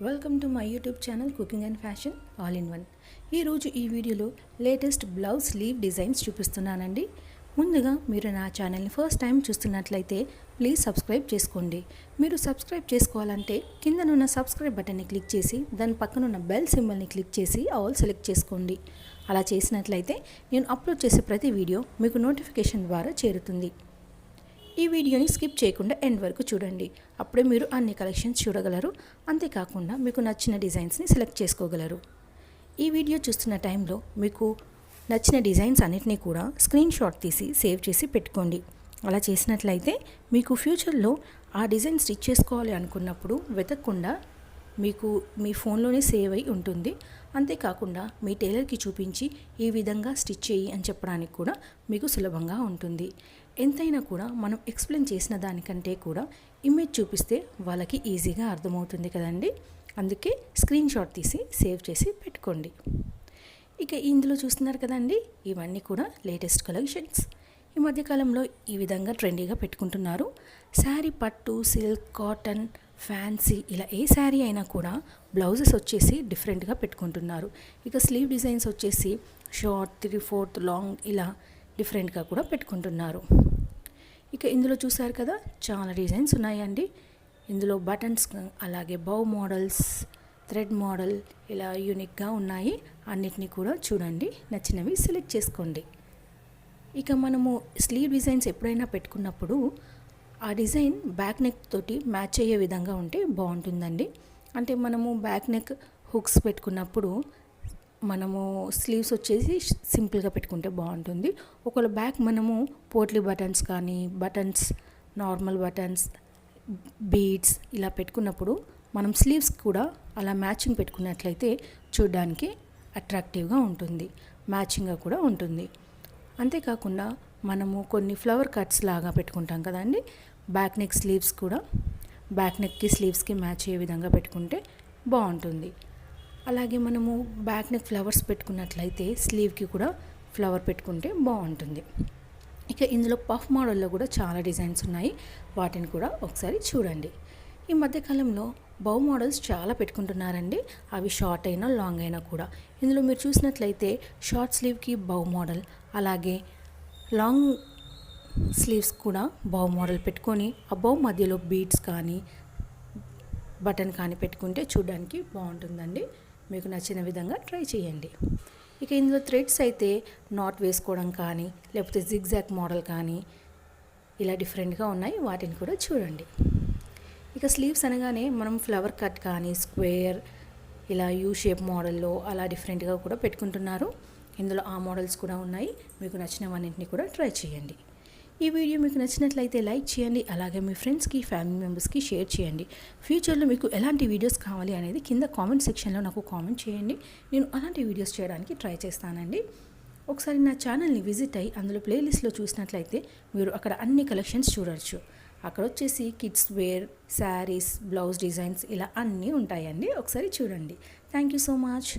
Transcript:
Welcome to my YouTube channel cooking and fashion all in one. ఈరోజు ఈ వీడియోలో latest blouse slew designs చూపిస్తున్నానండి. ముందుగా మీరు నా ఛానల్ని ఫస్ట్ టైం చూస్తున్నట్లయితే ప్లీజ్ సబ్స్క్రైబ్ చేసుకోండి. మీరు సబ్స్క్రైబ్ చేసుకోవాలంటే కిందనున్న సబ్స్క్రైబ్ బటన్ని క్లిక్ చేసి దాని పక్కనున్న బెల్ సింబల్ని క్లిక్ చేసి ఆల్ సెలెక్ట్ చేసుకోండి. అలా చేసినట్లయితే నేను అప్లోడ్ చేసే ప్రతి వీడియో మీకు నోటిఫికేషన్ ద్వారా చేరుతుంది. ఈ వీడియోని స్కిప్ చేయకుండా ఎండ్ వరకు చూడండి. అప్పుడే మీరు అన్ని కలెక్షన్స్ చూడగలరు. అంతేకాకుండా మీకు నచ్చిన డిజైన్స్ని సెలెక్ట్ చేసుకోగలరు. ఈ వీడియో చూస్తున్న టైంలో మీకు నచ్చిన డిజైన్స్ అన్నిటినీ కూడా స్క్రీన్ షాట్ తీసి సేవ్ చేసి పెట్టుకోండి. అలా చేసినట్లయితే మీకు ఫ్యూచర్లో ఆ డిజైన్ స్టిచ్ చేసుకోవాలి అనుకున్నప్పుడు వెతకకుండా మీకు మీ ఫోన్లోనే సేవ్ అయి ఉంటుంది. అంతేకాకుండా మీ టైలర్కి చూపించి ఈ విధంగా స్టిచ్ చేయి అని చెప్పడానికి కూడా మీకు సులభంగా ఉంటుంది. ఎంతైనా కూడా మనం ఎక్స్ప్లెయిన్ చేసిన దానికంటే కూడా ఇమేజ్ చూపిస్తే వాళ్ళకి ఈజీగా అర్థమవుతుంది కదండి. అందుకే స్క్రీన్ షాట్ తీసి సేవ్ చేసి పెట్టుకోండి. ఇక ఇందులో చూస్తున్నారు కదండి, ఇవన్నీ కూడా లేటెస్ట్ కలెక్షన్స్. ఈ మధ్యకాలంలో ఈ విధంగా ట్రెండీగా పెట్టుకుంటున్నారు. శారీ పట్టు, సిల్క్, కాటన్, ఫ్యాన్సీ ఇలా ఏ శారీ అయినా కూడా బ్లౌజెస్ వచ్చేసి డిఫరెంట్గా పెట్టుకుంటున్నారు. ఇక స్లీవ్ డిజైన్స్ వచ్చేసి షార్ట్, 3/4 లాంగ్ ఇలా డిఫరెంట్గా కూడా పెట్టుకుంటున్నారు. ఇక ఇందులో చూసారు కదా, చాలా డిజైన్స్ ఉన్నాయండి. ఇందులో బటన్స్, అలాగే బౌ మోడల్స్, థ్రెడ్ మోడల్ ఇలా యూనిక్గా ఉన్నాయి. అన్నిటినీ కూడా చూడండి, నచ్చినవి సెలెక్ట్ చేసుకోండి. ఇక మనము స్లీవ్ డిజైన్స్ ఎప్పుడైనా పెట్టుకున్నప్పుడు ఆ డిజైన్ బ్యాక్ నెక్ తోటి మ్యాచ్ అయ్యే విధంగా ఉంటే బాగుంటుందండి. అంటే మనము బ్యాక్ నెక్ హుక్స్ పెట్టుకున్నప్పుడు మనము స్లీవ్స్ వచ్చేసి సింపుల్గా పెట్టుకుంటే బాగుంటుంది. ఒకవేళ బ్యాక్ మనము పోట్లీ బటన్స్ కానీ, బటన్స్, నార్మల్ బటన్స్, బీడ్స్ ఇలా పెట్టుకున్నప్పుడు మనం స్లీవ్స్ కూడా అలా మ్యాచింగ్ పెట్టుకున్నట్లయితే చూడడానికి అట్రాక్టివ్గా ఉంటుంది, మ్యాచింగ్గా కూడా ఉంటుంది. అంతేకాకుండా మనము కొన్ని ఫ్లవర్ కట్స్ లాగా పెట్టుకుంటాం కదండి, బ్యాక్ నెక్ స్లీవ్స్ కూడా బ్యాక్ నెక్కి స్లీవ్స్కి మ్యాచ్ అయ్యే విధంగా పెట్టుకుంటే బాగుంటుంది. అలాగే మనము బ్యాక్ నెక్ ఫ్లవర్స్ పెట్టుకున్నట్లయితే స్లీవ్కి కూడా ఫ్లవర్ పెట్టుకుంటే బాగుంటుంది. ఇక ఇందులో పఫ్ మోడల్లో కూడా చాలా డిజైన్స్ ఉన్నాయి. వాటిని కూడా ఒకసారి చూడండి. ఈ మధ్యకాలంలో బౌ మోడల్స్ చాలా పెట్టుకుంటున్నారండి. అవి షార్ట్ అయినా లాంగ్ అయినా కూడా. ఇందులో మీరు చూసినట్లయితే షార్ట్ స్లీవ్కి బౌ మోడల్, అలాగే లాంగ్ స్లీవ్స్ కూడా బౌ మోడల్ పెట్టుకొని ఆ బౌ మధ్యలో బీడ్స్ కానీ బటన్ కానీ పెట్టుకుంటే చూడడానికి బాగుంటుందండి. మీకు నచ్చిన విధంగా ట్రై చేయండి. ఇక ఇందులో థ్రెడ్స్ అయితే నాట్ వేసుకోవడం కానీ, లేకపోతే జిగ్జాగ్ మోడల్ కానీ ఇలా డిఫరెంట్గా ఉన్నాయి. వాటిని కూడా చూడండి. ఇక స్లీవ్స్ అనగానే మనం ఫ్లవర్ కట్ కానీ, స్క్వేర్ ఇలా యూ షేప్ మోడల్లో అలా డిఫరెంట్గా కూడా పెట్టుకుంటున్నారు. ఇందులో ఆ మోడల్స్ కూడా ఉన్నాయి. మీకు నచ్చినవన్నింటినీ కూడా ట్రై చేయండి. ఈ వీడియో మీకు నచ్చినట్లయితే లైక్ చేయండి. అలాగే మీ ఫ్రెండ్స్కి, ఫ్యామిలీ మెంబర్స్కి షేర్ చేయండి. ఫ్యూచర్లో మీకు ఎలాంటి వీడియోస్ కావాలి అనేది కింద కామెంట్ సెక్షన్లో నాకు కామెంట్ చేయండి. నేను అలాంటి వీడియోస్ చేయడానికి ట్రై చేస్తానండి. ఒకసారి నా ఛానల్ని విజిట్ అయ్యి అందులో ప్లేలిస్ట్లో చూసినట్లయితే మీరు అక్కడ అన్ని కలెక్షన్స్ చూడవచ్చు. అక్కడ వచ్చేసి kids wear, saris, blouse designs ఇలా అన్నీ ఉంటాయండి. ఒకసారి చూడండి. Thank you so much.